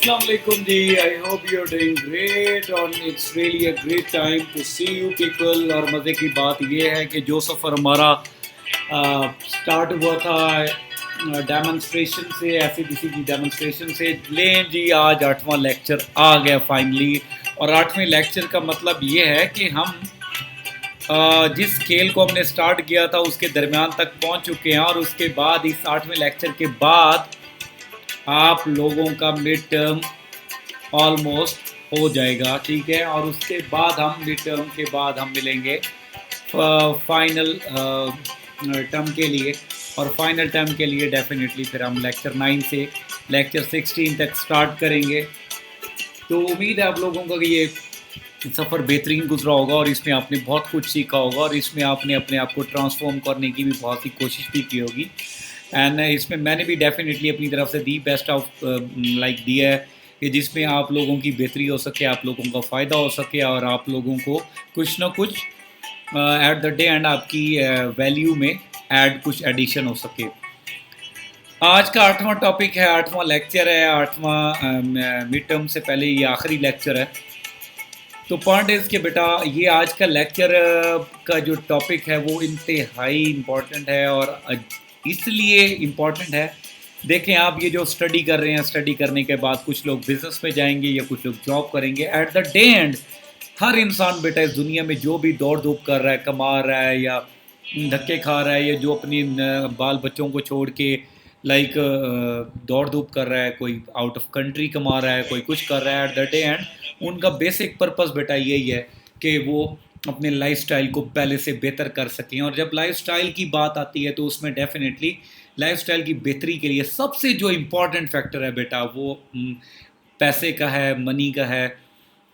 Assalamu alaikum ji. I hope you're doing great and it's really a great time to see you people. और मज़े की बात ये है कि जो सफ़र हमारा स्टार्ट हुआ था डेमोन्स्ट्रेशन से, ऐसी की डेमोन्स्ट्रेशन से, लें जी आज 8वां लेक्चर आ गया फाइनली। और 8वें लेक्चर का मतलब ये है कि हम जिस खेल को हमने स्टार्ट किया था उसके दरमियान तक पहुंच चुके हैं। और उसके बाद इस 8वें लेक्चर के बाद आप लोगों का मिड टर्म ऑलमोस्ट हो जाएगा, ठीक है। और उसके बाद हम मिड टर्म के बाद हम मिलेंगे फाइनल टर्म के लिए। और फाइनल टर्म के लिए डेफिनेटली फिर हम लेक्चर 9 से लेक्चर 16 तक स्टार्ट करेंगे। तो उम्मीद है आप लोगों का कि ये सफ़र बेहतरीन गुजरा होगा और इसमें आपने बहुत कुछ सीखा होगा और इसमें आपने अपने आप को ट्रांसफॉर्म करने की भी बहुत ही कोशिश भी की होगी। एंड इसमें मैंने भी डेफिनेटली अपनी तरफ से दी बेस्ट ऑफ लाइक दिया है कि जिसमें आप लोगों की बेहतरी हो सके, आप लोगों का फ़ायदा हो सके और आप लोगों को कुछ ना कुछ एट द डे एंड आपकी वैल्यू में ऐड कुछ एडिशन हो सके। आज का 8वां टॉपिक है, 8वां लेक्चर है, 8वां मिड टर्म से पहले ये आखिरी लेक्चर है। तो पॉइंट इज़ कि बेटा ये आज का लेक्चर का जो टॉपिक है वो इंतहाई इम्पॉर्टेंट है। और इसलिए इम्पॉर्टेंट है, देखें आप ये जो स्टडी कर रहे हैं, स्टडी करने के बाद कुछ लोग बिज़नेस में जाएंगे या कुछ लोग जॉब करेंगे। एट द डे एंड हर इंसान बेटा इस दुनिया में जो भी दौड़ धूप कर रहा है, कमा रहा है या धक्के खा रहा है या जो अपनी बाल बच्चों को छोड़ के लाइक दौड़ धूप कर रहा है, कोई आउट ऑफ कंट्री कमा रहा है, कोई कुछ कर रहा है, एट द डे एंड उनका बेसिक पर्पस बेटा यही है कि वो अपने लाइफस्टाइल को पहले से बेहतर कर सकें। और जब लाइफस्टाइल की बात आती है तो उसमें डेफिनेटली लाइफस्टाइल की बेहतरी के लिए सबसे जो इम्पोर्टेंट फैक्टर है बेटा वो पैसे का है, मनी का है।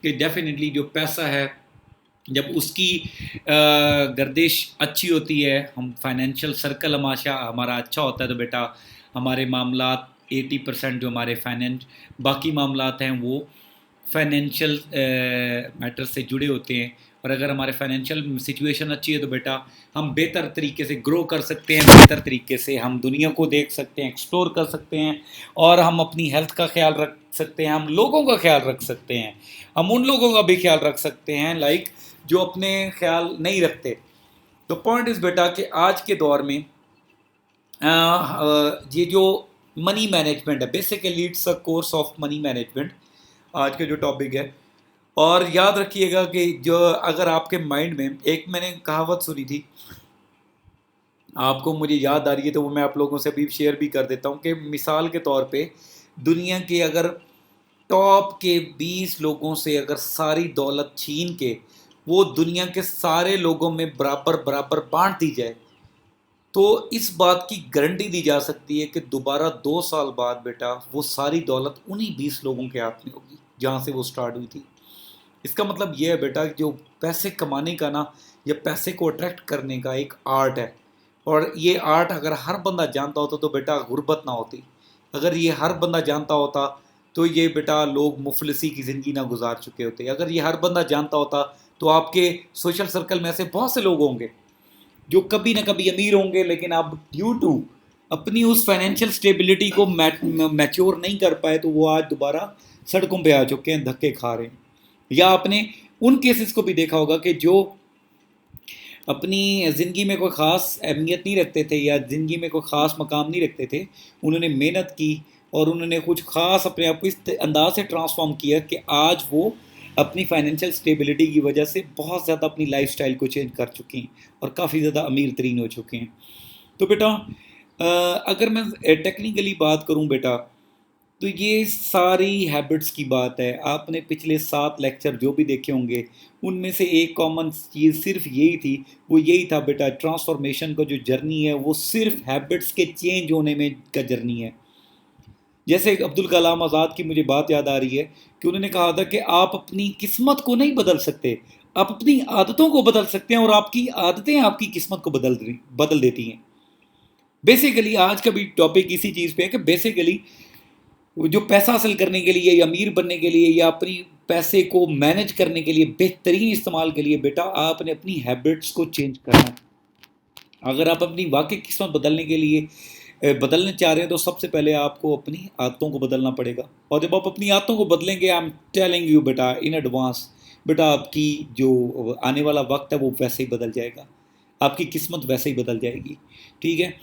कि डेफिनेटली जो पैसा है जब उसकी गर्दिश अच्छी होती है, हम फाइनेंशियल सर्कल हमारा अच्छा होता है तो बेटा हमारे मामलात 80% जो हमारे बाकी मामलात हैं वो फाइनेंशियल मैटर से जुड़े होते हैं। और अगर हमारे फाइनेंशियल सिचुएशन अच्छी है तो बेटा हम बेहतर तरीके से ग्रो कर सकते हैं, बेहतर तरीके से हम दुनिया को देख सकते हैं, एक्सप्लोर कर सकते हैं और हम अपनी हेल्थ का ख्याल रख सकते हैं, हम लोगों का ख्याल रख सकते हैं, हम उन लोगों का भी ख्याल रख सकते हैं लाइक जो अपने ख्याल नहीं रखते। तो पॉइंट इज़ बेटा कि आज के दौर में ये जो मनी मैनेजमेंट है, basically it's a course of money management आज के जो टॉपिक है। और याद रखिएगा कि जो अगर आपके माइंड में एक मैंने कहावत सुनी थी, आपको मुझे याद आ रही है तो वो मैं आप लोगों से अभी शेयर भी कर देता हूँ कि मिसाल के तौर पे दुनिया के अगर टॉप के 20 लोगों से अगर सारी दौलत छीन के वो दुनिया के सारे लोगों में बराबर बराबर बांट दी जाए तो इस बात की गारंटी दी जा सकती है कि दोबारा 2 साल बाद बेटा वो सारी दौलत उन्हीं 20 लोगों के हाथ में होगी जहाँ से वो स्टार्ट हुई थी। इसका मतलब ये है बेटा कि जो पैसे कमाने का ना या पैसे को अट्रैक्ट करने का एक आर्ट है। और ये आर्ट अगर हर बंदा जानता होता तो बेटा गुर्बत ना होती। अगर ये हर बंदा जानता होता तो ये बेटा लोग मुफलिसी की ज़िंदगी ना गुजार चुके होते। अगर ये हर बंदा जानता होता तो आपके सोशल सर्कल में ऐसे बहुत से लोग होंगे जो कभी ना कभी अमीर होंगे लेकिन अब ड्यू टू अपनी उस फाइनेंशियल स्टेबिलिटी को मैच्योर नहीं कर पाए तो वो आज दोबारा सड़कों पे आ चुके हैं, धक्के खा रहे हैं। या आपने उन केसेस को भी देखा होगा कि जो अपनी ज़िंदगी में कोई ख़ास अहमियत नहीं रखते थे या ज़िंदगी में कोई ख़ास मकाम नहीं रखते थे, उन्होंने मेहनत की और उन्होंने कुछ ख़ास अपने आप को इस अंदाज से ट्रांसफॉर्म किया कि आज वो अपनी फाइनेंशियल स्टेबिलिटी की वजह से बहुत ज़्यादा अपनी लाइफस्टाइल को चेंज कर चुकी हैं और काफ़ी ज़्यादा अमीर तरीन हो चुके हैं। तो बेटा अगर मैं टेक्निकली बात करूं बेटा तो ये सारी हैबिट्स की बात है। आपने पिछले 7 लेक्चर जो भी देखे होंगे उनमें से एक कॉमन चीज़ सिर्फ यही थी, वो यही था बेटा ट्रांसफॉर्मेशन का जो जर्नी है वो सिर्फ हैबिट्स के चेंज होने में का जर्नी है। जैसे अब्दुल कलाम आज़ाद की मुझे बात याद आ रही है कि उन्होंने कहा था कि आप अपनी किस्मत को नहीं बदल सकते, आप अपनी आदतों को बदल सकते हैं और आपकी आदतें आपकी किस्मत को बदल देती हैं। बेसिकली आज का भी टॉपिक इसी चीज़ पे है कि बेसिकली जो पैसा हासिल करने के लिए या अमीर बनने के लिए या अपनी पैसे को मैनेज करने के लिए बेहतरीन इस्तेमाल के लिए बेटा आपने अपनी हैबिट्स को चेंज करना है। अगर आप अपनी वाकई किस्मत बदलने के लिए बदलने चाह रहे हैं तो सबसे पहले आपको अपनी आदतों को बदलना पड़ेगा। और जब आप अपनी आदतों को बदलेंगे, आई एम टेलिंग यू बेटा इन एडवांस, बेटा आपकी जो आने वाला वक्त है वो वैसे ही बदल जाएगा, आपकी किस्मत वैसे ही बदल जाएगी। ठीक है,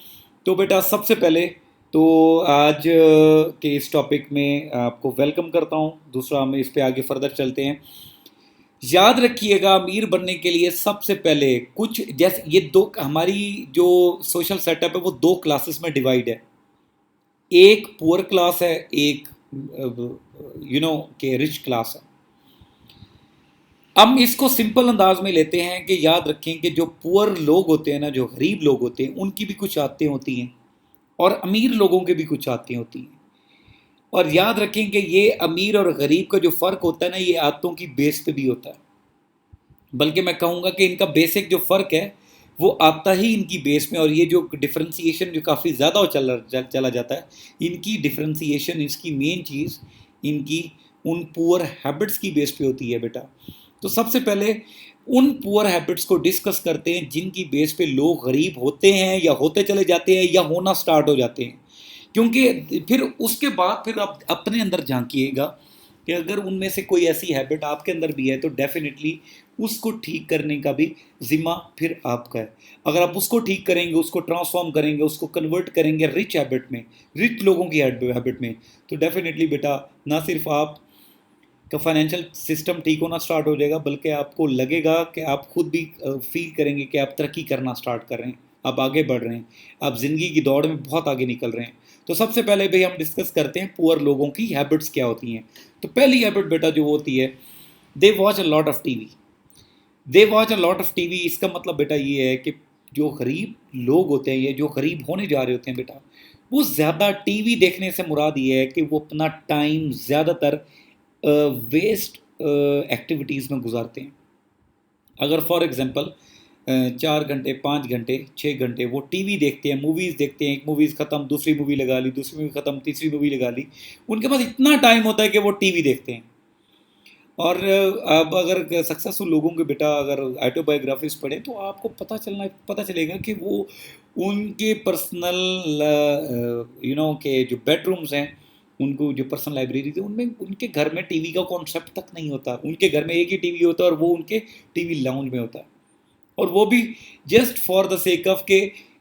तो बेटा सबसे पहले तो आज के इस टॉपिक में आपको वेलकम करता हूँ। दूसरा हम इस पे आगे फर्दर चलते हैं। याद रखिएगा, अमीर बनने के लिए सबसे पहले कुछ जैसे ये दो हमारी जो सोशल सेटअप है वो दो क्लासेस में डिवाइड है। एक पुअर क्लास है, एक के रिच क्लास है। हम इसको सिंपल अंदाज में लेते हैं कि याद रखें कि जो पुअर लोग होते हैं ना, जो गरीब लोग होते हैं, उनकी भी कुछ आदतें होती हैं और अमीर लोगों के भी कुछ आदतें होती हैं। और याद रखें कि ये अमीर और गरीब का जो फ़र्क होता है ना, ये आदतों की बेस पे भी होता है। बल्कि मैं कहूँगा कि इनका बेसिक जो फ़र्क है वो आता ही इनकी बेस में। और ये जो डिफ्रेंसीशन जो काफ़ी ज़्यादा चला जाता है, इनकी डिफ्रेंसीशन, इसकी मेन चीज़ इनकी उन पुअर हैबिट्स की बेस पे होती है बेटा। तो सबसे पहले उन पुअर हैबिट्स को डिस्कस करते हैं जिनकी बेस पे लोग गरीब होते हैं या होते चले जाते हैं या होना स्टार्ट हो जाते हैं। क्योंकि फिर उसके बाद फिर आप अपने अंदर झांकिएगा कि अगर उनमें से कोई ऐसी हैबिट आपके अंदर भी है तो डेफिनेटली उसको ठीक करने का भी ज़िम्मा फिर आपका है। अगर आप उसको ठीक करेंगे, उसको ट्रांसफॉर्म करेंगे, उसको कन्वर्ट करेंगे रिच हैबिट में, रिच लोगों की हैबिट में, तो डेफिनेटली बेटा ना सिर्फ आप का फाइनेंशियल सिस्टम ठीक होना स्टार्ट हो जाएगा, बल्कि आपको लगेगा कि आप खुद भी फील करेंगे कि आप तरक्की करना स्टार्ट कर रहे हैं, आप आगे बढ़ रहे हैं, आप ज़िंदगी की दौड़ में बहुत आगे निकल रहे हैं। तो सबसे पहले भाई हम डिस्कस करते हैं पुअर लोगों की हैबिट्स क्या होती हैं। तो पहली हैबिट बेटा जो होती है, they watch a lot of TV. They watch a lot of TV, इसका मतलब बेटा ये है कि जो गरीब लोग होते हैं, ये जो गरीब होने जा रहे होते हैं बेटा, वो ज़्यादा टीवी देखने से मुराद ये है कि वो अपना टाइम ज़्यादातर वेस्ट एक्टिविटीज़ में गुजारते हैं। अगर फॉर एग्जांपल 4 घंटे, 5 घंटे, 6 घंटे वो टीवी देखते हैं, मूवीज़ देखते हैं, एक मूवीज़ ख़त्म, दूसरी मूवी लगा ली, दूसरी मूवी ख़त्म, तीसरी मूवी लगा ली, उनके पास इतना टाइम होता है कि वो टीवी देखते हैं। और अब अगर सक्सेसफुल लोगों के बेटा अगर ऑटोबायोग्राफीज पढ़ें तो आपको पता चलेगा कि वो उनके पर्सनल के जो बेडरूम्स हैं, उनको जो पर्सनल लाइब्रेरी थी, उनमें उनके घर में टीवी का कॉन्सेप्ट तक नहीं होता। उनके घर में एक ही टीवी होता है और वो उनके टीवी लाउंज में होता है, और वो भी just for the sake of के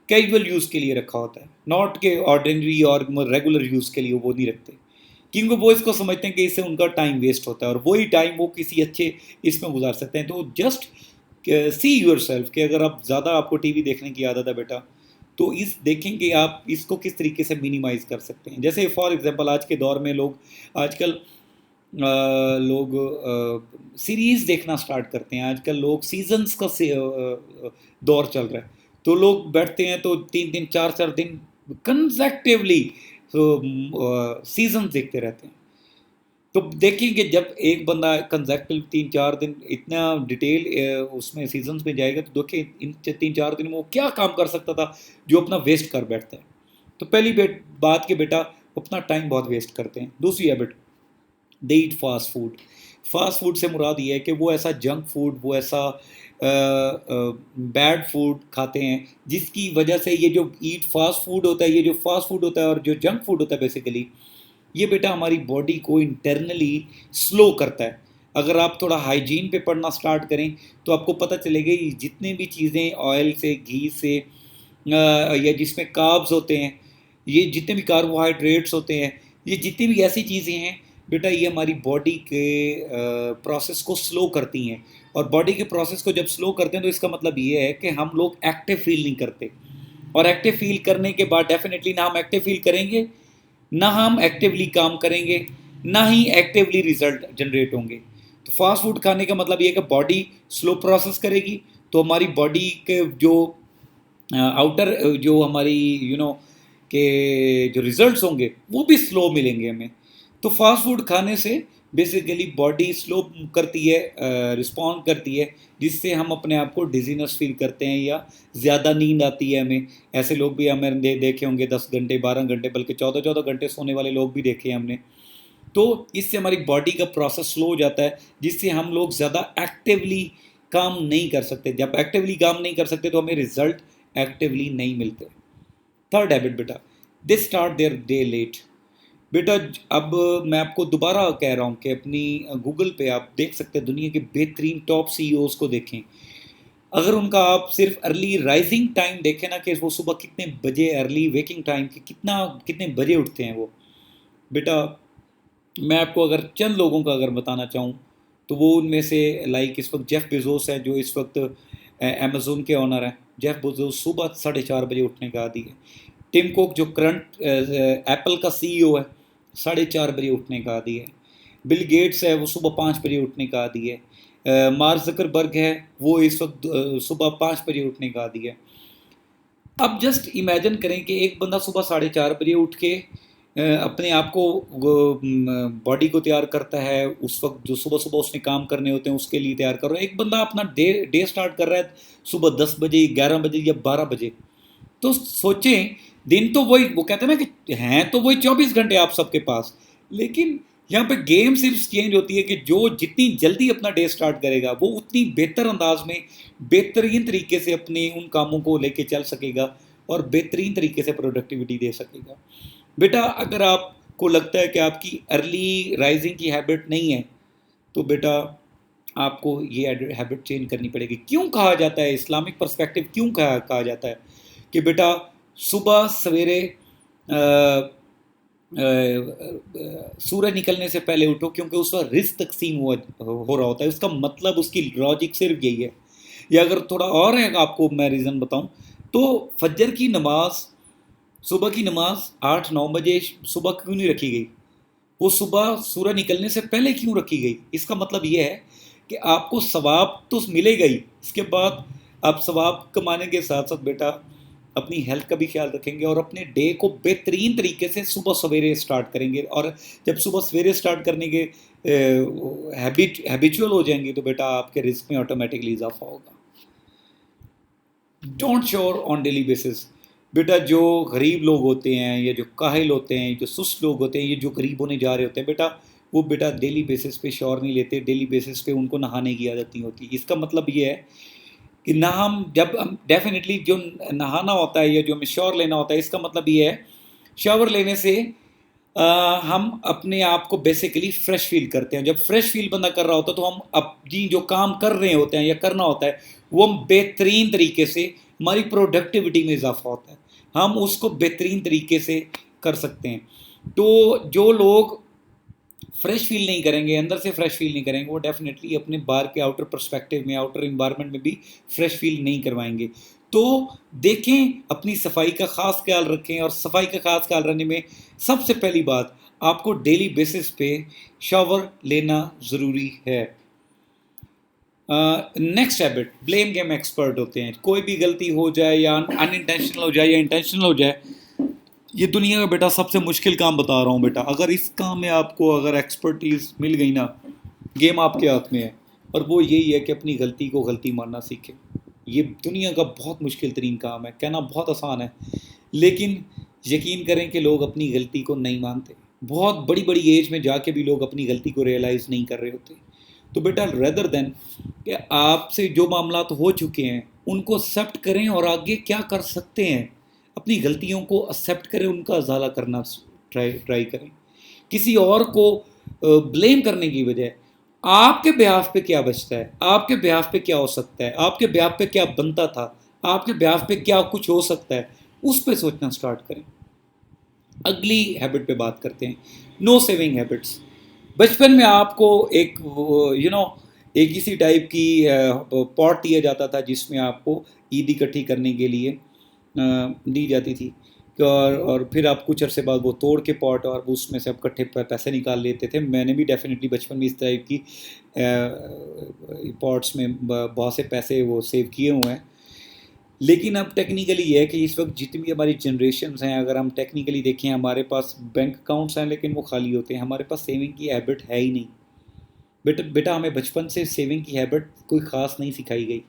कैजुअल यूज़ के लिए रखा होता है, नॉट के ऑर्डिनरी और रेगुलर यूज़ के लिए वो नहीं रखते, क्योंकि वो इसको समझते हैं कि इससे उनका टाइम वेस्ट होता है और वही टाइम वो किसी अच्छे इसमें गुजार सकते हैं। तो जस्ट सी योर सेल्फ कि अगर आप ज़्यादा आपको टीवी देखने की आदत है बेटा, तो इस देखें कि आप इसको किस तरीके से मिनिमाइज़ कर सकते हैं। जैसे फॉर एग्जांपल आज के दौर में लोग आजकल लोग सीरीज़ देखना स्टार्ट करते हैं। आजकल लोग सीजन्स का दौर चल रहा है, तो लोग बैठते हैं तो 3 दिन 4 4 दिन कंसेक्टिवली सीजन देखते रहते हैं। तो देखिए कि जब एक बंदा कंसेक्टिव 3 4 दिन इतना डिटेल उसमें सीजन्स में जाएगा, तो देखिए इन 3 4 दिन में वो क्या काम कर सकता था जो अपना वेस्ट कर बैठता है। तो पहली बात कि बेटा अपना टाइम बहुत वेस्ट करते हैं। दूसरी हैबिट, दे eat fast food. Fast food से मुराद ये है कि वो ऐसा जंक फूड, वो ऐसा बैड फूड खाते हैं जिसकी वजह से ये जो ईट फास्ट फूड होता है, ये जो फास्ट फूड होता है और जो जंक फूड होता है बेसिकली, ये बेटा हमारी बॉडी को इंटरनली स्लो करता है। अगर आप थोड़ा हाइजीन पे पढ़ना स्टार्ट करें तो आपको पता चलेगा ये जितने भी चीज़ें ऑयल से, घी से या जिसमें कार्ब्स होते हैं, ये जितने भी कार्बोहाइड्रेट्स होते हैं, ये जितनी भी ऐसी चीज़ें हैं बेटा, ये हमारी बॉडी के प्रोसेस को स्लो करती हैं। और बॉडी के प्रोसेस को जब स्लो करते हैं तो इसका मतलब ये है कि हम लोग एक्टिव फील नहीं करते, और एक्टिव फील करने के बाद डेफिनेटली ना हम एक्टिव फील करेंगे, ना हम एक्टिवली काम करेंगे, ना ही एक्टिवली रिजल्ट जनरेट होंगे। तो फास्ट फूड खाने का मतलब ये है कि बॉडी स्लो प्रोसेस करेगी, तो हमारी बॉडी के जो आउटर जो हमारी के जो रिजल्ट्स होंगे वो भी स्लो मिलेंगे हमें। तो फास्ट फूड खाने से बेसिकली बॉडी स्लो करती है, रिस्पॉन्ड करती है, जिससे हम अपने आप को डिजीनेस फील करते हैं या ज़्यादा नींद आती है हमें। ऐसे लोग भी हमें देखे होंगे 10 घंटे 12 घंटे बल्कि 14 14 घंटे सोने वाले लोग भी देखे हैं हमने। तो इससे हमारी बॉडी का प्रोसेस स्लो हो जाता है, जिससे हम लोग ज़्यादा एक्टिवली काम नहीं कर सकते। जब एक्टिवली काम नहीं कर सकते तो हमें रिजल्ट एक्टिवली नहीं मिलते। थर्ड हैबिट बेटा, they start their day late. बेटा अब मैं आपको दोबारा कह रहा हूँ कि अपनी गूगल पे आप देख सकते हैं दुनिया के बेहतरीन टॉप सीईओज को देखें। अगर उनका आप सिर्फ अर्ली राइजिंग टाइम देखें ना कि वो सुबह कितने बजे, अर्ली वेकिंग टाइम के कितने बजे उठते हैं वो, बेटा मैं आपको अगर चंद लोगों का अगर बताना चाहूँ तो वो उनमें से लाइक इस वक्त जेफ बेजोस है जो इस वक्त अमेजोन के ऑनर हैं। जेफ बेजोस सुबह 4:30 बजे उठने का आदी है। टिम कुक जो करंट एप्पल का सीईओ है 4:30 बजे उठने का आदी है। बिल गेट्स है वो सुबह 5 बजे उठने का आदी है। मार्क जकरबर्ग है वो इस वक्त सुबह 5 बजे उठने का आदी है। अब जस्ट इमेजिन करें कि एक बंदा सुबह 4:30 बजे उठ के अपने आप को बॉडी को तैयार करता है, उस वक्त जो सुबह सुबह उसने काम करने होते हैं उसके लिए तैयार कर रहा है। एक बंदा अपना डे स्टार्ट कर रहा है सुबह 10 बजे, 11 बजे या 12 बजे। तो सोचें, दिन तो वही, वो कहते हैं ना कि हैं तो वही 24 घंटे आप सबके पास, लेकिन यहाँ पे गेम सिर्फ चेंज होती है कि जो जितनी जल्दी अपना डे स्टार्ट करेगा वो उतनी बेहतर अंदाज में बेहतरीन तरीके से अपने उन कामों को लेके चल सकेगा और बेहतरीन तरीके से प्रोडक्टिविटी दे सकेगा। बेटा अगर आपको लगता है कि आपकी अर्ली राइजिंग की हैबिट नहीं है तो बेटा आपको ये हैबिट चेंज करनी पड़ेगी। क्यों कहा जाता है, इस्लामिक पर्सपेक्टिव क्यों कहा जाता है कि बेटा सुबह सवेरे सूरज निकलने से पहले उठो, क्योंकि उस वक्त रिस्क तकसीम हो रहा होता है। उसका मतलब, उसकी लॉजिक सिर्फ यही है। या अगर थोड़ा और है आपको मैं रीज़न बताऊं तो फजर की नमाज, सुबह की नमाज 8-9 बजे सुबह क्यों नहीं रखी गई? वो सुबह सूरज निकलने से पहले क्यों रखी गई? इसका मतलब ये है कि आपको सवाब तो मिलेगा ही, इसके बाद आप सवाब कमाने के साथ साथ बेटा अपनी हेल्थ का भी ख्याल रखेंगे और अपने डे को बेहतरीन तरीके से सुबह सवेरे स्टार्ट करेंगे। और जब सुबह सवेरे स्टार्ट करने के हैबिचुअल हो जाएंगे तो बेटा आपके रिस्क में ऑटोमेटिकली इजाफा होगा। Don't sure on daily basis. बेटा जो गरीब लोग होते हैं या जो काहिल होते हैं, जो सुस्त लोग होते हैं, ये जो गरीब होने जा रहे होते हैं बेटा, वो बेटा डेली बेसिस पे श्योर नहीं लेते, डेली बेसिस पे उनको नहाने की आदत नहीं होती। इसका मतलब ये है कि ना हम जब हम डेफिनेटली जो नहाना होता है या जो हमें शावर लेना होता है, इसका मतलब ये है शावर लेने से हम अपने आप को बेसिकली फ्रेश फील करते हैं। जब फ्रेश फील बंदा कर रहा होता है तो हम अपनी जो काम कर रहे होते हैं या करना होता है वो हम बेहतरीन तरीके से, हमारी प्रोडक्टिविटी में इजाफा होता है, हम उसको बेहतरीन तरीके से कर सकते हैं। तो जो लोग फ्रेश फील नहीं करेंगे, अंदर से फ्रेश फील नहीं करेंगे, वो डेफिनेटली अपने बाहर के आउटर पर्सपेक्टिव में, आउटर इन्वायरमेंट में भी फ्रेश फील नहीं करवाएंगे। तो देखें, अपनी सफाई का ख़ास ख्याल रखें और सफाई का ख़ास ख्याल रखने में सबसे पहली बात आपको डेली बेसिस पे शावर लेना ज़रूरी है। Next habit, blame game expert होते हैं। कोई भी गलती हो जाए या अनइंटेंशनल हो जाए या इंटेंशनल हो जाए, ये दुनिया का बेटा सबसे मुश्किल काम बता रहा हूँ बेटा। अगर इस काम में आपको अगर एक्सपर्टीज़ मिल गई ना, गेम आपके हाथ में है। और वो यही है कि अपनी गलती को गलती मानना सीखें। ये दुनिया का बहुत मुश्किल तरीन काम है, कहना बहुत आसान है, लेकिन यकीन करें कि लोग अपनी गलती को नहीं मानते। बहुत बड़ी बड़ी एज में जाके भी लोग अपनी गलती को रियलाइज़ नहीं कर रहे होते। तो बेटा रेदर देन कि आपसे जो मामला तो हो चुके हैं उनको एक्सेप्ट करें और आगे क्या कर सकते हैं, अपनी गलतियों को एक्सेप्ट करें, उनका अजाला करना ट्राई करें। किसी और को ब्लेम करने की बजाय आपके ब्याह पे क्या बचता है, आपके ब्याह पे क्या हो सकता है, आपके ब्याह पे क्या बनता था, आपके ब्याह पे क्या कुछ हो सकता है, उस पर सोचना स्टार्ट करें। अगली हैबिट पे बात करते हैं, नो सेविंग हैबिट्स। बचपन में आपको एक एक इसी टाइप की पॉट दिया जाता था जिसमें आपको ईद इकट्ठी करने के लिए दी जाती थी। और फिर आप कुछ अरसे बाद वो तोड़ के पॉट और उसमें से आप इकट्ठे पैसे निकाल लेते थे। मैंने भी डेफिनेटली बचपन में इस टाइप की पॉट्स में बहुत से पैसे वो सेव किए हुए हैं। लेकिन अब टेक्निकली ये है कि इस वक्त जितनी भी हमारी जनरेशन्स हैं, अगर हम टेक्निकली देखें, हमारे पास बैंक अकाउंट्स हैं लेकिन वो खाली होते हैं, हमारे पास सेविंग की हैबिट है ही नहीं। बेटा हमें बचपन से सेविंग की हैबिट कोई ख़ास नहीं सिखाई गई।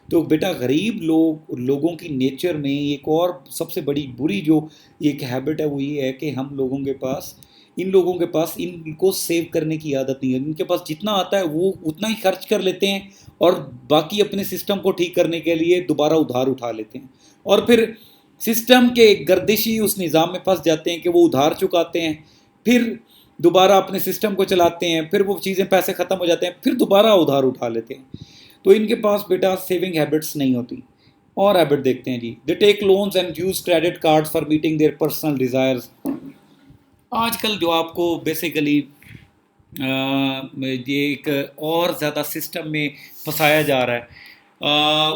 तो बेटा गरीब लोगों की नेचर में एक और सबसे बड़ी बुरी जो एक हैबिट है वो ये है कि इन लोगों के पास इनको सेव करने की आदत नहीं है। इनके पास जितना आता है वो उतना ही खर्च कर लेते हैं और बाकी अपने सिस्टम को ठीक करने के लिए दोबारा उधार उठा लेते हैं। और फिर सिस्टम के एक गर्दिशी उस निज़ाम में फंस जाते हैं कि वो उधार चुकाते हैं, फिर दोबारा अपने सिस्टम को चलाते हैं, फिर वो चीज़ें पैसे ख़त्म हो जाते हैं, फिर दोबारा उधार उठा लेते हैं। तो इनके पास बेटा सेविंग हैबिट्स नहीं होती। और हैबिट देखते हैं जी, they take loans and use credit cards for meeting their personal desires. आजकल जो आपको बेसिकली ये एक और ज़्यादा सिस्टम में फंसाया जा रहा है,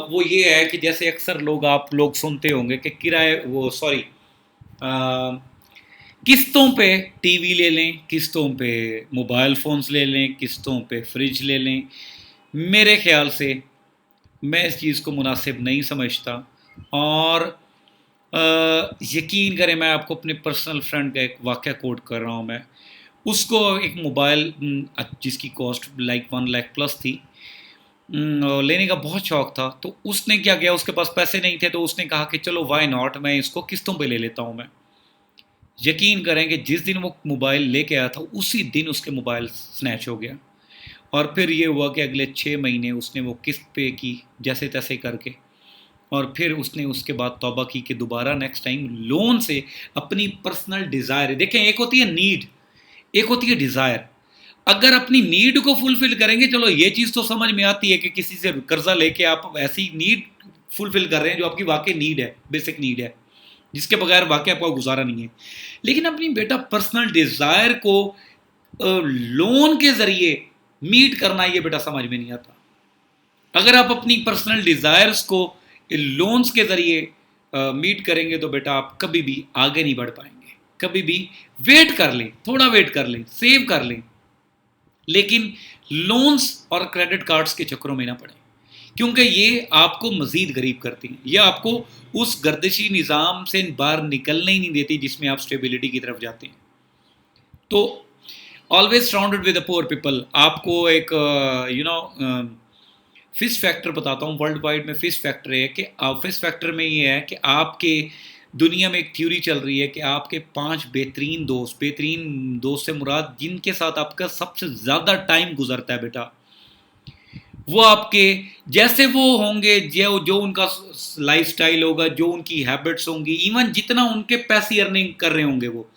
वो ये है कि जैसे अक्सर आप लोग सुनते होंगे कि किराए वो सॉरी किस्तों पे टीवी ले लें, किस्तों पे मोबाइल फ़ोन्स ले लें, किस्तों पे फ्रिज ले लें। मेरे ख़्याल से मैं इस चीज़ को मुनासिब नहीं समझता। और यकीन करें, मैं आपको अपने पर्सनल फ्रेंड का एक वाक़या कोट कर रहा हूँ मैं। उसको एक मोबाइल जिसकी कॉस्ट लाइक 1 लाख प्लस थी, लेने का बहुत शौक़ था। तो उसने क्या किया, उसके पास पैसे नहीं थे तो उसने कहा कि चलो व्हाई नॉट, मैं इसको किस्तों पे ले लेता हूँ मैं। यकीन करें कि जिस दिन वो मोबाइल लेके आया था उसी दिन उसके मोबाइल स्नैच हो गया। और फिर ये हुआ कि अगले 6 महीने उसने वो किस्त पे की जैसे तैसे करके, और फिर उसने उसके बाद तौबा की कि दोबारा नेक्स्ट टाइम लोन से अपनी पर्सनल डिज़ायर, देखें एक होती है नीड, एक होती है डिज़ायर। अगर अपनी नीड को फुलफिल करेंगे, चलो ये चीज़ तो समझ में आती है कि किसी से कर्जा लेके आप ऐसी नीड फुलफिल कर रहे हैं जो आपकी वाकई नीड है, बेसिक नीड है, जिसके बगैर वाकई आपका गुजारा नहीं है। लेकिन अपनी बेटा पर्सनल डिज़ायर को लोन के ज़रिए मीट करना, ये बेटा समझ में नहीं आता। अगर आप अपनी पर्सनल डिज़ायर्स को लोन्स के ज़रिए मीट करेंगे तो बेटा आप कभी भी आगे नहीं बढ़ पाएंगे। कभी भी वेट कर लें, थोड़ा वेट कर लें, सेव कर लें, लेकिन लोन्स और क्रेडिट कार्ड्स के चक्करों में ना पड़े, क्योंकि ये आपको मज़ीद गरीब करती हैं। ये आपको उस गर्दिशी निज़ाम से बाहर निकलने ही नहीं देती जिसमें आप स्टेबिलिटी की तरफ जाते हैं। तो always surrounded with the poor people. आपको एक फिश फैक्टर बताता हूँ। वर्ल्ड वाइड में फिश फैक्टर है कि फिश फैक्टर में ये है कि आपके दुनिया में एक थ्योरी चल रही है कि आपके 5 बेहतरीन दोस्त से मुराद जिनके साथ आपका सबसे ज़्यादा टाइम गुजरता है बेटा, वो आपके जैसे वो होंगे, जो उनका लाइफस्टाइल होगा, जो उनकी हैबिट्स होंगी, इवन जितना उनके पैसे अर्निंग कर रहे होंगे वो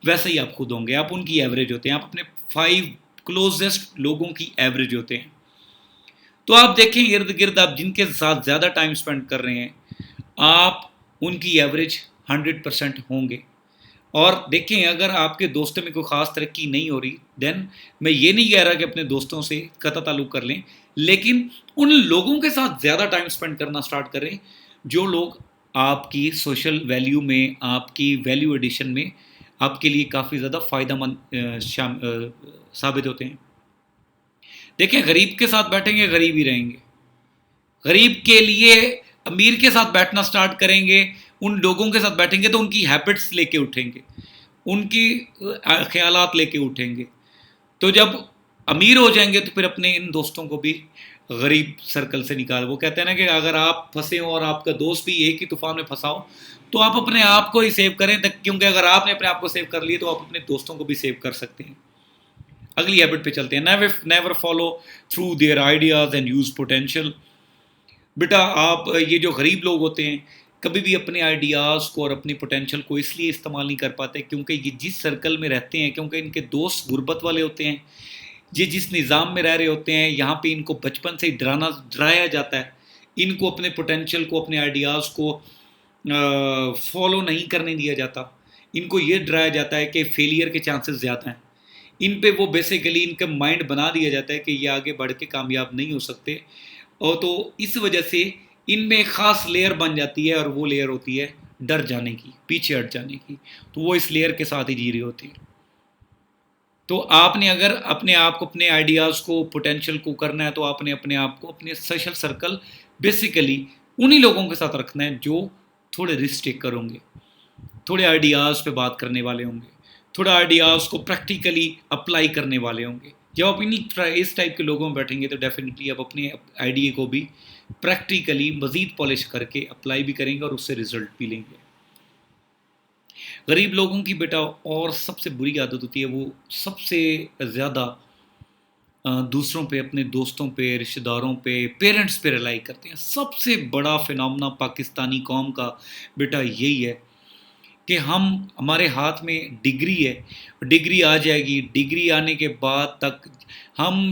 वैसे ही आप खुद होंगे। आप उनकी एवरेज होते हैं, आप अपने 5 क्लोजेस्ट लोगों की एवरेज होते हैं। तो आप देखें इर्द गिर्द आप जिनके साथ ज़्यादा टाइम स्पेंड कर रहे हैं, आप उनकी एवरेज 100% होंगे। और देखें अगर आपके दोस्तों में कोई ख़ास तरक्की नहीं हो रही, देन मैं ये नहीं कह रहा कि अपने दोस्तों से कतई ताल्लुक़ कर लें, लेकिन उन लोगों के साथ ज़्यादा टाइम स्पेंड करना स्टार्ट करें जो लोग आपकी सोशल वैल्यू में, आपकी वैल्यू एडिशन में आपके लिए काफ़ी ज़्यादा फ़ायदेमंद साबित होते हैं। देखें गरीब के साथ बैठेंगे गरीब ही रहेंगे, गरीब के लिए अमीर के साथ बैठना स्टार्ट करेंगे, उन लोगों के साथ बैठेंगे तो उनकी हैबिट्स लेके उठेंगे, उनकी ख्यालात लेके उठेंगे। तो जब अमीर हो जाएंगे तो फिर अपने इन दोस्तों को भी गरीब सर्कल से निकाल। वो कहते हैं ना कि अगर आप फंसे हो और आपका दोस्त भी एक ही तूफान में फंसा हो तो आप अपने आप को ही सेव करें, क्योंकि अगर आपने अपने आप को सेव कर लिए तो आप अपने दोस्तों को भी सेव कर सकते हैं। अगली हैबिट पे चलते हैं। Never follow through their ideas and use potential. बेटा आप ये जो गरीब लोग होते हैं कभी भी अपने आइडियाज़ को और अपनी पोटेंशियल को इसलिए इस्तेमाल नहीं कर पाते क्योंकि ये जिस सर्कल में रहते हैं, क्योंकि इनके दोस्त गुर्बत वाले होते हैं, ये जिस निज़ाम में रह रहे होते हैं, यहाँ पे इनको बचपन से ही डराया जाता है। इनको अपने पोटेंशियल को, अपने आइडियाज़ को फॉलो नहीं करने दिया जाता। इनको ये डराया जाता है कि फेलियर के चांसेस ज़्यादा हैं। इन पे वो बेसिकली इनका माइंड बना दिया जाता है कि ये आगे बढ़ के कामयाब नहीं हो सकते, और तो इस वजह से इनमें एक ख़ास लेयर बन जाती है, और वो लेयर होती है डर जाने की, पीछे हट जाने की। तो वो इस लेयर के साथ ही जी रही होती है। तो आपने अगर अपने आप को, अपने आइडियाज़ को, पोटेंशियल को करना है तो आपने अपने आप को अपने सोशल सर्कल बेसिकली उन्हीं लोगों के साथ रखना है जो थोड़े रिस्क टेकर होंगे, थोड़े आइडियाज़ पे बात करने वाले होंगे, थोड़ा आइडियाज़ को प्रैक्टिकली अप्लाई करने वाले होंगे। जब आप इस टाइप के लोगों में बैठेंगे तो डेफिनेटली आप अपने आइडिया को भी प्रैक्टिकली मज़ीद पॉलिश करके अप्लाई भी करेंगे और उससे रिजल्ट भी लेंगे। गरीब लोगों की बेटा और सबसे बुरी आदत होती है, वो सबसे ज़्यादा दूसरों पे, अपने दोस्तों पे, रिश्तेदारों पे, पेरेंट्स पे रिलाई करते हैं। सबसे बड़ा फिनोमेना पाकिस्तानी कौम का बेटा यही है कि हमारे हाथ में डिग्री है, डिग्री आ जाएगी, डिग्री आने के बाद तक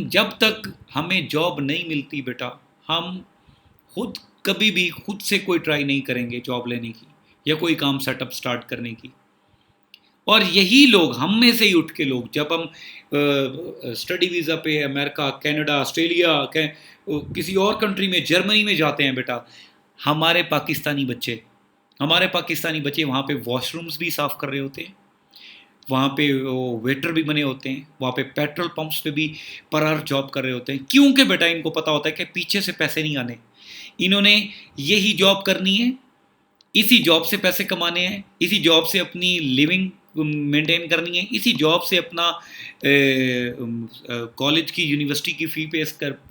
जब तक हमें जॉब नहीं मिलती बेटा, हम खुद कभी भी खुद से कोई ट्राई नहीं करेंगे जॉब लेने की या कोई काम सेटअप स्टार्ट करने की। और यही लोग, हम में से ही उठ के लोग, जब हम स्टडी वीज़ा पे अमेरिका, कनाडा, ऑस्ट्रेलिया किसी और कंट्री में, जर्मनी में जाते हैं बेटा, हमारे पाकिस्तानी बच्चे वहाँ पे वॉशरूम्स भी साफ़ कर रहे होते हैं, वहाँ पे वो वेटर भी बने होते हैं, वहाँ पे पेट्रोल पंप्स पे भी पर आवर जॉब कर रहे होते हैं। क्योंकि बेटा इनको पता होता है कि पीछे से पैसे नहीं आने, इन्होंने यही जॉब करनी है, इसी जॉब से पैसे कमाने हैं, इसी जॉब से अपनी लिविंग मेंटेन करनी है, इसी जॉब से अपना कॉलेज की, यूनिवर्सिटी की फ़ी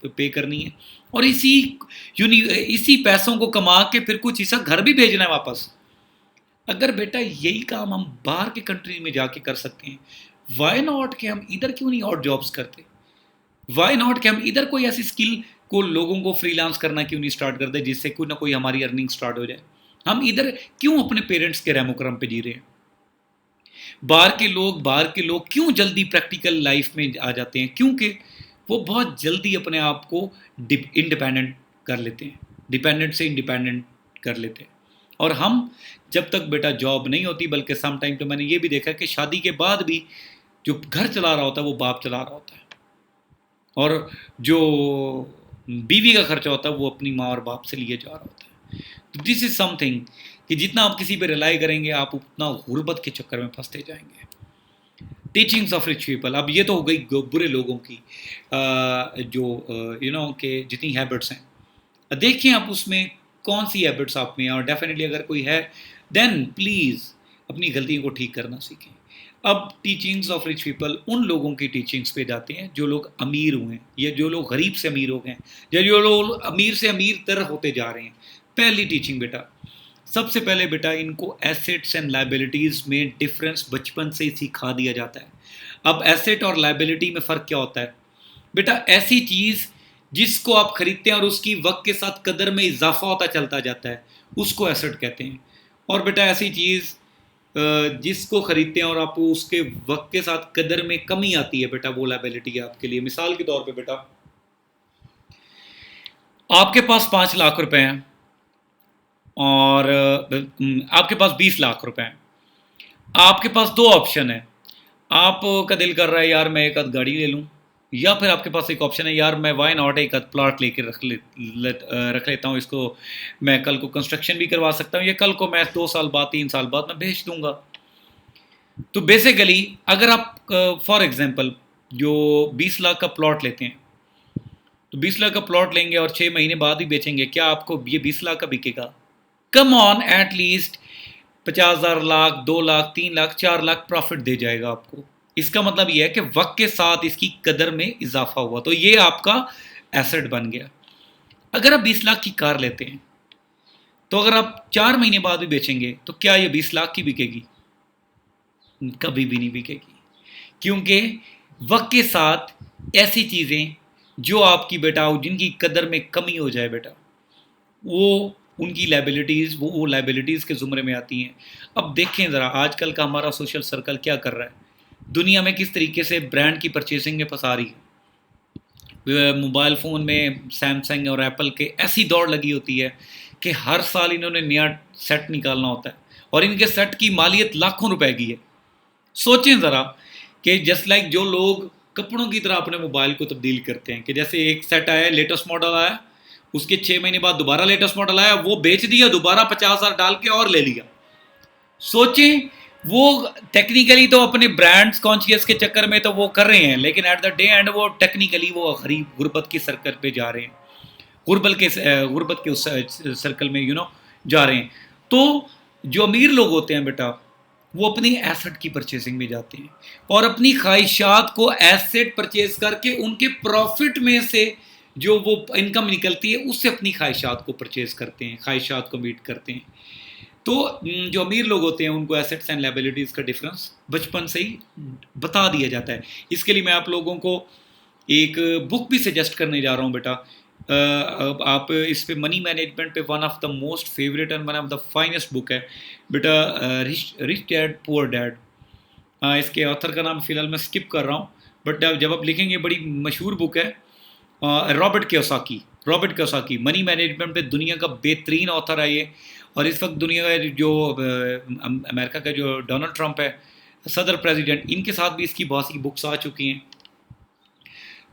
पे करनी है, और इसी पैसों को कमा के फिर कुछ हिस्सा घर भी भेजना है वापस। अगर बेटा यही काम हम बाहर के कंट्री में जाके कर सकते हैं, वाई नॉट कि हम इधर क्यों नहीं और जॉब्स करते? वाई नॉट कि हम इधर कोई ऐसी स्किल को लोगों को फ्रीलांस करना क्यों नहीं स्टार्ट करते, जिससे कोई ना कोई हमारी अर्निंग स्टार्ट हो जाए? हम इधर क्यों अपने पेरेंट्स के रहमो करम पे जी रहे हैं? बाहर के लोग क्यों जल्दी प्रैक्टिकल लाइफ में आ जाते हैं? क्योंकि वो बहुत जल्दी अपने आप को इंडिपेंडेंट कर लेते हैं, डिपेंडेंट से इंडिपेंडेंट कर लेते हैं। और हम जब तक बेटा जॉब नहीं होती, बल्कि सम टाइम तो मैंने ये भी देखा कि शादी के बाद भी जो घर चला रहा होता है वो बाप चला रहा होता है, और जो बीवी का खर्चा होता है वो अपनी माँ और बाप से लिए जा रहा होता है। तो दिस इज समथिंग कि जितना आप किसी पे रिलाई करेंगे, आप उतना गुर्बत के चक्कर में फंसते जाएंगे। टीचिंग्स ऑफ रिच पीपल, अब ये तो हो गई बुरे लोगों की, जो कि जितनी हैबिट्स हैं, देखिए आप उसमें कौन सी हैबिट्स आप में हैं, और डेफिनेटली अगर कोई है देन प्लीज़ अपनी गलतियों को ठीक करना सीखें। अब टीचिंग्स ऑफ रिच पीपल उन लोगों की टीचिंग्स पे जाते हैं जो लोग अमीर हुए हैं, या जो लोग गरीब से अमीर हो गए हैं, या जो लोग अमीर से अमीर तर होते जा रहे हैं। पहली टीचिंग बेटा, सबसे पहले बेटा इनको एसेट्स एंड लाइबिलिटीज़ में डिफरेंस बचपन से ही सिखा दिया जाता है। अब एसेट और लाइबिलिटी में फ़र्क क्या होता है बेटा? ऐसी चीज़ जिसको आप खरीदते हैं और उसकी वक्त के साथ कदर में इजाफा होता चलता जाता है, उसको एसेट कहते हैं। और बेटा ऐसी चीज़ जिसको खरीदते हैं और आपको उसके वक्त के साथ कदर में कमी आती है बेटा, वो लाइबिलिटी है आपके लिए। मिसाल के तौर पे बेटा, आपके पास 5 लाख रुपए हैं और आपके पास 20 लाख रुपए हैं। आपके पास दो ऑप्शन है, आपका दिल कर रहा है यार मैं एक आध गाड़ी ले लूँ, या फिर आपके पास एक ऑप्शन है यार मैं वाई नॉट एक आध प्लॉट लेके रख लेता हूँ, इसको मैं कल को कंस्ट्रक्शन भी करवा सकता हूँ, या कल को मैं 2 साल बाद 3 साल बाद मैं बेच दूंगा। तो बेसिकली अगर आप फॉर एग्जांपल जो 20 लाख का प्लॉट लेते हैं, तो 20 लाख का प्लॉट लेंगे और 6 महीने बाद ही बेचेंगे, क्या आपको ये 20 लाख का बिकेगा? Come on, at least 50,000, lakh, 2 lakh, 3 lakh, 4 lakh profit दे जाएगा आपको। इसका मतलब यह है कि वक्त के साथ इसकी कदर में इजाफा हुआ, तो ये आपका एसेट बन गया। अगर आप 20 लाख की कार लेते हैं, तो अगर आप 4 महीने बाद भी बेचेंगे, तो क्या ये 20 लाख की बिकेगी? कभी भी नहीं बिकेगी, क्योंकि वक्त के साथ ऐसी चीज़ें जो आपकी बेटा, जिनकी कदर में कमी हो जाए बेटा, वो उनकी लाइबिलिटीज़, वो लाइबिलिटीज़ के ज़ुमरे में आती हैं। अब देखें ज़रा आजकल का हमारा सोशल सर्कल क्या कर रहा है, दुनिया में किस तरीके से ब्रांड की परचेसिंग में फंसा रही है। मोबाइल फ़ोन में सैमसंग और एप्पल के ऐसी दौड़ लगी होती है कि हर साल इन्होंने नया सेट निकालना होता है, और इनके सेट की मालियत लाखों रुपए की है। सोचें ज़रा कि जस्ट लाइक जो लोग कपड़ों की तरह अपने मोबाइल को तब्दील करते हैं, कि जैसे एक सेट आया, लेटेस्ट मॉडल आया, उसके 6 महीने बाद दोबारा लेटेस्ट मॉडल आया, वो बेच दिया, दोबारा 50,000 डाल के और ले लिया। सोचें, वो टेक्निकली तो अपने ब्रांड्स कॉन्शियस के चक्कर में तो वो कर रहे हैं, लेकिन एट द डे एंड वो टेक्निकली वो गरीब गुर्बत की सर्कल पे जा रहे हैं, गुर्बत के उस सर्कल में जा रहे हैं। तो जो अमीर लोग होते हैं बेटा, वो अपनी एसेट की परचेसिंग में जाते हैं, और अपनी ख्वाहिशात को एसेट परचेज करके उनके प्रॉफिट में से जो वो इनकम निकलती है, उससे अपनी ख्वाहिशात को परचेज करते हैं, ख्वाहिशात को मीट करते हैं। तो जो अमीर लोग होते हैं उनको एसेट्स एंड लायबिलिटीज़ का डिफरेंस बचपन से ही बता दिया जाता है। इसके लिए मैं आप लोगों को एक बुक भी सजेस्ट करने जा रहा हूँ बेटा। अब आप इस पे मनी मैनेजमेंट पे one of the most favourite and one of the finest book है बेटा, rich rich dad poor dad. इसके ऑथर का नाम फ़िलहाल मैं स्किप कर रहा हूँ, बट जब आप लिखेंगे बड़ी मशहूर बुक है। Robert Kiyosaki, Robert Kiyosaki money management पे दुनिया का बेहतरीन ऑथर है ये। और इस वक्त दुनिया का जो अमेरिका का जो डोनाल्ड ट्रंप है सदर प्रेसिडेंट, इनके साथ भी इसकी बहुत सी बुक्स आ चुकी हैं।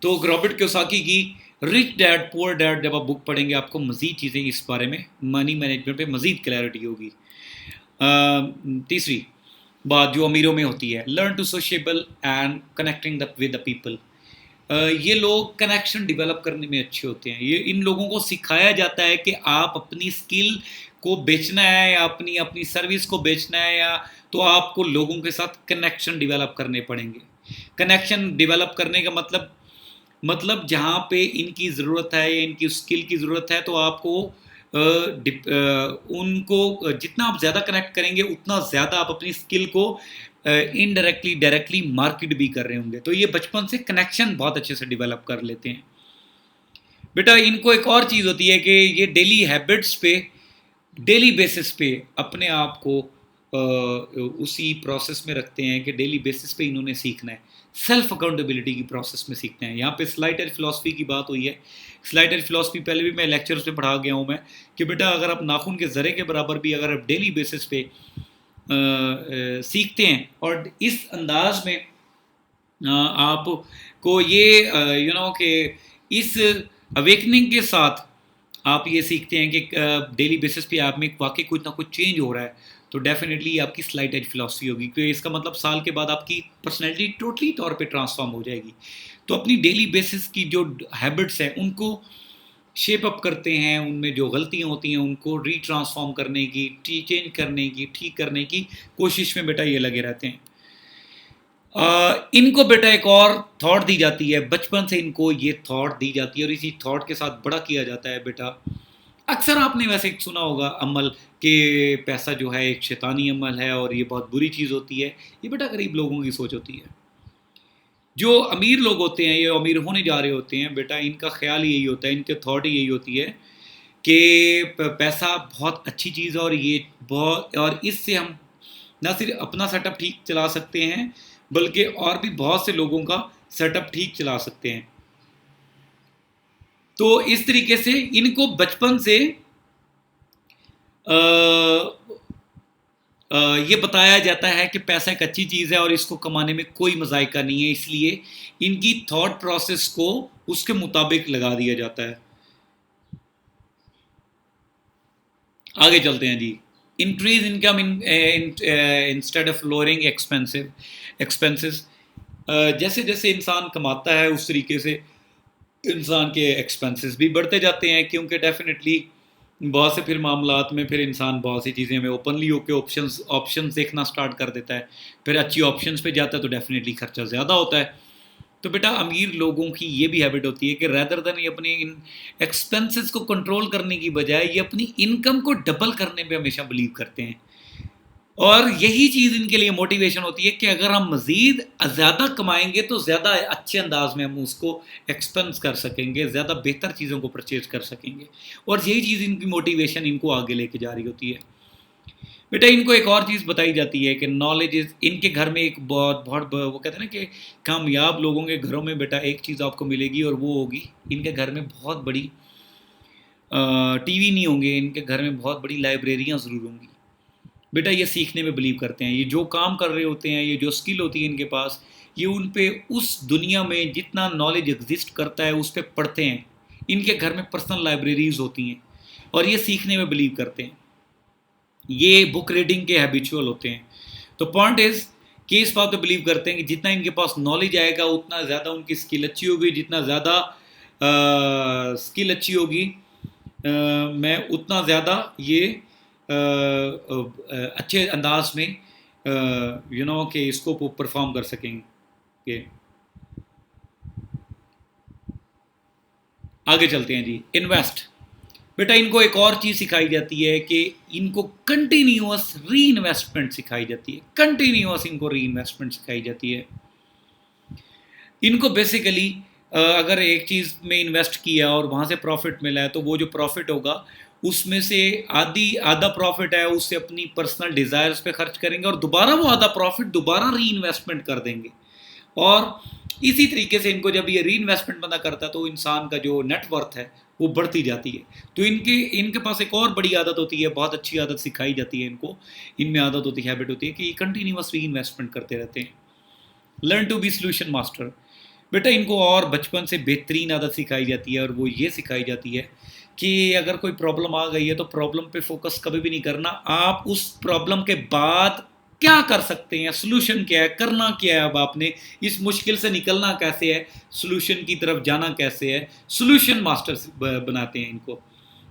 तो रॉबर्ट कियोसाकी की रिच डैड पुअर डैड जब आप बुक पढ़ेंगे आपको मज़ीद चीज़ें इस बारे में मनी मैनेजमेंट पे मज़ीद क्लैरिटी होगी। तीसरी बात जो अमीरों में होती है, learn to sociable and connecting with the people. ये लोग कनेक्शन डेवलप करने में अच्छे होते हैं। ये इन लोगों को सिखाया जाता है कि आप अपनी स्किल को बेचना है या अपनी अपनी सर्विस को बेचना है, या तो आपको लोगों के साथ कनेक्शन डेवलप करने पड़ेंगे। कनेक्शन डेवलप करने का मतलब जहाँ पे इनकी ज़रूरत है या इनकी स्किल की ज़रूरत है, तो आपको उनको जितना आप ज़्यादा कनेक्ट करेंगे उतना ज़्यादा आप अपनी स्किल को इनडायरेक्टली डायरेक्टली मार्केट भी कर रहे होंगे। तो ये बचपन से कनेक्शन बहुत अच्छे से डेवलप कर लेते हैं बेटा। इनको एक और चीज़ होती है कि ये डेली हैबिट्स पे डेली बेसिस पे अपने आप को उसी प्रोसेस में रखते हैं कि डेली बेसिस पे इन्होंने सीखना है, सेल्फ अकाउंटेबिलिटी की प्रोसेस में सीखते हैं। यहाँ पे स्लाइटर फिलॉसफी की बात हुई है। स्लाइटर फिलॉसफी पहले भी मैं लेक्चर्स में पढ़ा गया हूँ मैं, कि बेटा अगर आप नाखून के ज़रे के बराबर भी अगर आप डेली बेसिस पे सीखते हैं और इस अंदाज में आपको ये कि इस अवेकनिंग के साथ आप ये सीखते हैं कि डेली बेसिस पे आप में वाकई कुछ ना कुछ चेंज हो रहा है, तो डेफिनेटली आपकी स्लाइट एज फिलॉसफी होगी, क्योंकि इसका मतलब साल के बाद आपकी पर्सनैलिटी टोटली तौर पे ट्रांसफॉर्म हो जाएगी। तो अपनी डेली बेसिस की जो हैबिट्स हैं उनको शेप अप करते हैं, उनमें जो गलतियाँ होती हैं उनको रीट्रांसफॉर्म करने की, चेंज करने की, ठीक करने की कोशिश में बेटा ये लगे रहते हैं। इनको बेटा एक और थॉट दी जाती है, बचपन से इनको ये थॉट दी जाती है और इसी थॉट के साथ बड़ा किया जाता है बेटा। अक्सर आपने वैसे सुना होगा अमल कि पैसा जो है एक शैतानी अमल है और ये बहुत बुरी चीज़ होती है। ये बेटा गरीब लोगों की सोच होती है। जो अमीर लोग होते हैं, ये अमीर होने जा रहे होते हैं बेटा, इनका ख्याल यही होता है, इनके थॉट यही होती है कि पैसा बहुत अच्छी चीज़ है और ये बहुत, और इससे हम ना सिर्फ अपना सेटअप ठीक चला सकते हैं बल्कि और भी बहुत से लोगों का सेटअप ठीक चला सकते हैं। तो इस तरीके से इनको बचपन से ये बताया जाता है कि पैसा एक अच्छी चीज़ है और इसको कमाने में कोई मज़ायका नहीं है, इसलिए इनकी थॉट प्रोसेस को उसके मुताबिक लगा दिया जाता है। आगे चलते हैं जी। Increase income instead of lowering expenses. जैसे जैसे इंसान कमाता है उस तरीके से इंसान के एक्सपेंसेस भी बढ़ते जाते हैं, क्योंकि डेफिनेटली बहुत से फिर मामलात में फिर इंसान बहुत सी चीज़ें में ओपनली होकर ऑप्शंस देखना स्टार्ट कर देता है, फिर अच्छी ऑप्शंस पे जाता है तो डेफिनेटली खर्चा ज़्यादा होता है। तो बेटा अमीर लोगों की ये भी हैबिट होती है कि रैदर देन ये अपने इन एक्सपेंसेस को कंट्रोल करने की बजाय ये अपनी इनकम को डबल करने पे हमेशा बिलीव करते हैं, और यही चीज़ इनके लिए मोटिवेशन होती है कि अगर हम मज़ीद ज़्यादा कमाएंगे तो ज़्यादा अच्छे अंदाज में हम उसको एक्सपेंस कर सकेंगे, ज़्यादा बेहतर चीज़ों को परचेज कर सकेंगे, और यही चीज़ इनकी मोटिवेशन इनको आगे लेके जा रही होती है। बेटा इनको एक और चीज़ बताई जाती है कि नॉलेज इज़, इनके घर में एक बहुत बहुत वो कहते हैं ना कि कामयाब लोगों के घरों में बेटा एक चीज़ आपको मिलेगी और वो होगी, इनके घर में बहुत बड़ी टीवी नहीं होंगे, इनके घर में बहुत बड़ी लाइब्रेरियाँ ज़रूर होंगी। बेटा ये सीखने में बिलीव करते हैं, ये जो काम कर रहे होते हैं, ये जो स्किल होती है इनके पास, ये उन पे उस दुनिया में जितना नॉलेज एग्जिस्ट करता है उस पर पढ़ते हैं। इनके घर में पर्सनल लाइब्रेरीज होती हैं और ये सीखने में बिलीव करते हैं, ये बुक रीडिंग के हैबिचुअल होते हैं। तो पॉइंट इज़ कि इस बात पर बिलीव करते हैं कि जितना इनके पास नॉलेज आएगा उतना ज़्यादा उनकी स्किल अच्छी होगी, जितना ज़्यादा स्किल अच्छी होगी मैं उतना ज़्यादा ये अच्छे अंदाज में कि इसको परफॉर्म कर सकेंगे। आगे चलते हैं जी। इन्वेस्ट। बेटा इनको एक और चीज़ सिखाई जाती है कि इनको कंटिन्यूअस री इन्वेस्टमेंट सिखाई जाती है, कंटिन्यूअस इनको री इन्वेस्टमेंट सिखाई जाती है। इनको बेसिकली अगर एक चीज़ में इन्वेस्ट किया और वहाँ से प्रॉफिट मिला है, तो वो जो प्रॉफिट होगा उसमें से आधा प्रॉफिट है उससे अपनी पर्सनल डिज़ायर्स पे खर्च करेंगे, और दोबारा वो आधा प्रॉफिट दोबारा री इन्वेस्टमेंट कर देंगे। और इसी तरीके से इनको जब ये री इन्वेस्टमेंट बंदा करता है तो इंसान का जो नेटवर्थ है वो बढ़ती जाती है। तो इनके इनके पास एक और बड़ी आदत होती है, बहुत अच्छी आदत सिखाई जाती है इनको, इनमें आदत होती है, हैबिट होती है कि ये कंटिन्यूस री इन्वेस्टमेंट करते रहते हैं। Learn to be solution master. बेटा इनको और बचपन से बेहतरीन आदत सिखाई जाती है, और वो ये सिखाई जाती है कि अगर कोई प्रॉब्लम आ गई है तो प्रॉब्लम पे फोकस कभी भी नहीं करना, आप उस प्रॉब्लम के बाद क्या कर सकते हैं, सोल्यूशन क्या है, करना क्या है, अब आपने इस मुश्किल से निकलना कैसे है, सोल्यूशन की तरफ जाना कैसे है, सोल्यूशन मास्टर्स बनाते हैं इनको।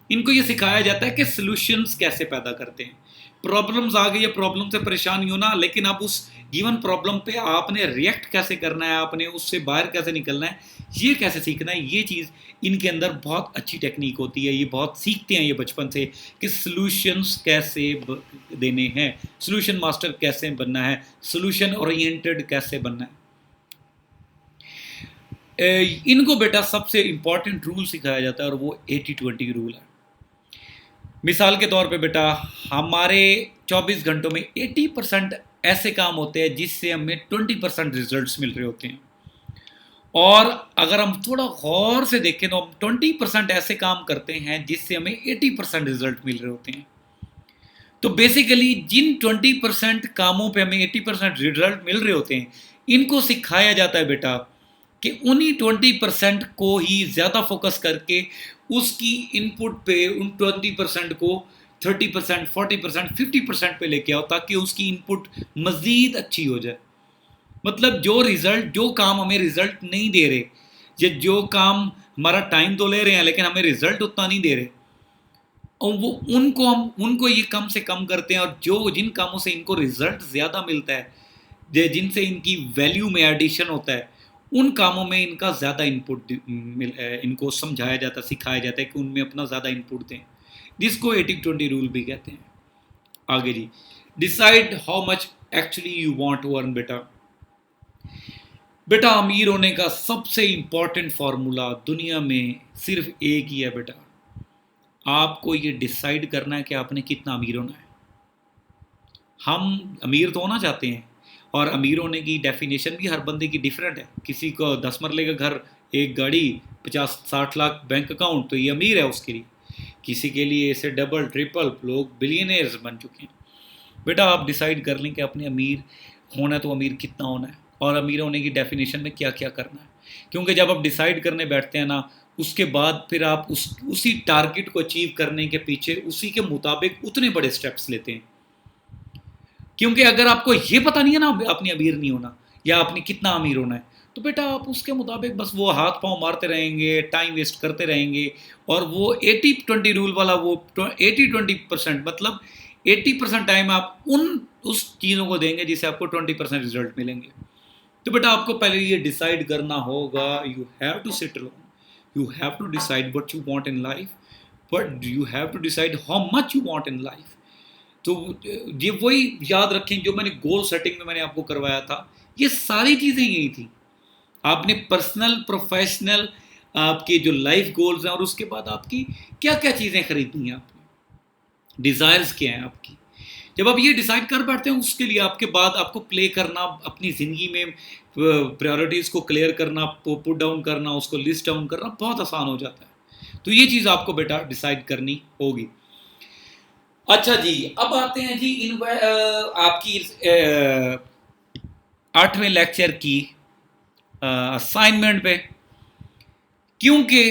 इनको ये सिखाया जाता है कि सोल्यूशंस कैसे पैदा करते हैं। प्रॉब्लम्स आ गई है, प्रॉब्लम से परेशान नहीं होना, लेकिन अब उस गिवन प्रॉब्लम पे आपने रिएक्ट कैसे करना है, आपने उससे बाहर कैसे निकलना है, ये कैसे सीखना है। ये चीज़ इनके अंदर बहुत अच्छी टेक्निक होती है, ये बहुत सीखते हैं ये बचपन से कि सॉल्यूशंस कैसे देने हैं, सॉल्यूशन मास्टर कैसे बनना है, सॉल्यूशन ओरिएंटेड कैसे बनना है। इनको बेटा सबसे इंपॉर्टेंट रूल सिखाया जाता है, और वो 80-20 रूल है। मिसाल के तौर पे बेटा हमारे 24 घंटों में 80% ऐसे काम होते हैं जिससे हमें 20% रिजल्ट्स मिल रहे होते हैं, और अगर हम थोड़ा गौर से देखें तो हम 20% ऐसे काम करते हैं जिससे हमें 80% रिजल्ट मिल रहे होते हैं। तो बेसिकली जिन 20% कामों पे हमें 80% रिजल्ट मिल रहे होते हैं, इनको सिखाया जाता है बेटा कि उन्हीं 20% को ही ज़्यादा फोकस करके उसकी इनपुट पे उन 20% को 30%, 40%, 50% पे लेके आओ, ताकि उसकी इनपुट मज़ीद अच्छी हो जाए। मतलब जो काम हमें रिजल्ट नहीं दे रहे, या जो काम हमारा टाइम तो ले रहे हैं लेकिन हमें रिजल्ट उतना नहीं दे रहे, और वो उनको ये कम से कम करते हैं, और जिन कामों से इनको रिजल्ट ज़्यादा मिलता है, जिनसे इनकी वैल्यू में एडिशन होता है, उन कामों में इनका ज़्यादा इनपुट इनको समझाया जाता है, सिखाया जाता है कि उनमें अपना ज़्यादा इनपुट दें, जिसको 80-20 रूल भी कहते हैं। आगे जी, decide how much actually you want to earn. बेटा अमीर होने का सबसे इंपॉर्टेंट फार्मूला दुनिया में सिर्फ एक ही है बेटा, आपको ये डिसाइड करना है कि आपने कितना अमीर होना है। हम अमीर तो होना चाहते हैं, और अमीर होने की डेफिनेशन भी हर बंदे की डिफरेंट है। किसी को 10 मरले का घर, एक गाड़ी, 50-60 लाख बैंक अकाउंट, तो ये अमीर है उसके लिए। किसी के लिए इसे डबल ट्रिपल, लोग बिलियनियर्स बन चुके हैं। बेटा आप डिसाइड कर लें कि अपने अमीर होना है तो अमीर कितना होना है, और अमीर होने की डेफिनेशन में क्या क्या करना है। क्योंकि जब आप डिसाइड करने बैठते हैं ना, उसके बाद फिर आप उसी टारगेट को अचीव करने के पीछे उसी के मुताबिक उतने बड़े स्टेप्स लेते हैं। क्योंकि अगर आपको ये पता नहीं है ना अपनी अमीर नहीं होना या अपनी कितना अमीर होना है, तो बेटा आप उसके मुताबिक बस वो हाथ पांव मारते रहेंगे, टाइम वेस्ट करते रहेंगे, और वो 80-20 रूल वाला वो 80-20% मतलब 80% टाइम आप उस चीज़ों को देंगे जिससे आपको 20% रिजल्ट मिलेंगे। तो बेटा आपको पहले ये डिसाइड करना होगा, you have to sit alone, you have to decide what you want in life, but you have to decide how much you want in life. तो ये वही याद रखें जो मैंने गोल सेटिंग में मैंने आपको करवाया था, ये सारी चीज़ें यही थी। आपने पर्सनल, प्रोफेशनल, आपके जो लाइफ गोल्स हैं, और उसके बाद आपकी क्या क्या चीज़ें खरीदनी हैं, आपने डिज़ायर्स क्या हैं आपकी। जब आप ये डिसाइड कर बैठते हैं, उसके लिए आपके बाद आपको प्ले करना, अपनी ज़िंदगी में प्रायोरिटीज़ को क्लियर करना, पुट डाउन करना, उसको लिस्ट डाउन करना बहुत आसान हो जाता है। तो ये चीज़ आपको बेटा डिसाइड करनी होगी। अच्छा जी, अब आते हैं जी आपकी 8वें लेक्चर की असाइनमेंट पे। क्योंकि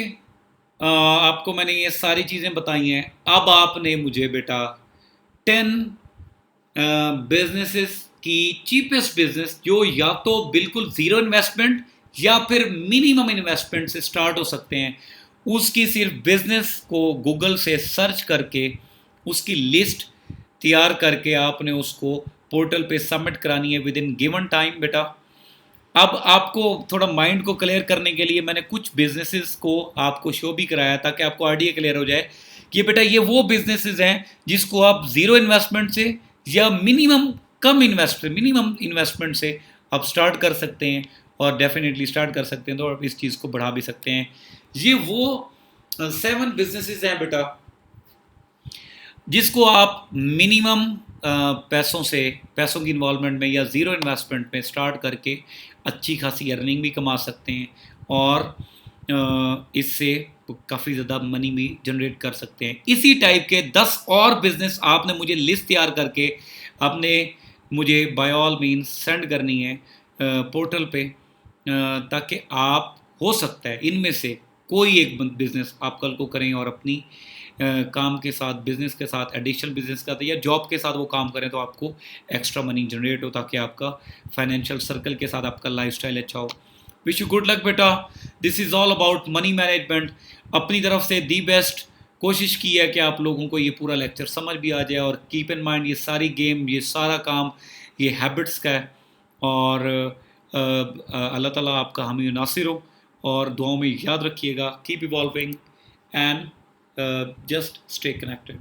आपको मैंने ये सारी चीज़ें बताई हैं, अब आपने मुझे बेटा 10 बिजनेसेस की चीपेस्ट बिजनेस जो या तो बिल्कुल ज़ीरो इन्वेस्टमेंट या फिर मिनिमम इन्वेस्टमेंट से स्टार्ट हो सकते हैं, उसकी सिर्फ बिजनेस को गूगल से सर्च करके उसकी लिस्ट तैयार करके आपने उसको पोर्टल पे सबमिट करानी है विद इन गिवन टाइम। बेटा अब आपको थोड़ा माइंड को क्लियर करने के लिए मैंने कुछ बिजनेसेस को आपको शो भी कराया ताकि आपको आइडिया क्लियर हो जाए कि बेटा ये वो बिजनेसेस हैं जिसको आप ज़ीरो इन्वेस्टमेंट से या मिनिमम इन्वेस्टमेंट से आप स्टार्ट कर सकते हैं और डेफिनेटली स्टार्ट कर सकते हैं, तो आप इस चीज़ को बढ़ा भी सकते हैं। ये वो 7 बिजनेसेस हैं बेटा जिसको आप मिनिमम पैसों की इन्वॉल्वमेंट में या ज़ीरो इन्वेस्टमेंट में स्टार्ट करके अच्छी खासी अर्निंग भी कमा सकते हैं और इससे काफ़ी ज़्यादा मनी भी जनरेट कर सकते हैं। इसी टाइप के 10 और बिजनेस आपने मुझे लिस्ट तैयार करके आपने मुझे बाय ऑल मीन्स सेंड करनी है पोर्टल पे, ताकि आप हो सकता है इनमें से कोई एक बिजनेस आप कल को करें और अपनी काम के साथ, बिजनेस के साथ, एडिशनल बिजनेस का या जॉब के साथ वो काम करें तो आपको एक्स्ट्रा मनी जनरेट हो, ताकि आपका फाइनेंशियल सर्कल के साथ आपका लाइफस्टाइल अच्छा हो। विश यू गुड लक बेटा। This is all about money management. अपनी तरफ से दी बेस्ट कोशिश की है कि आप लोगों को ये पूरा लेक्चर समझ भी आ जाए, और कीप इन माइंड ये सारी गेम, ये सारा काम, ये हैबिट्स का है, और अल्लाह ताला आपका हामी नासिर हो, और दुआओं में याद रखिएगा। Keep evolving and just stay connected.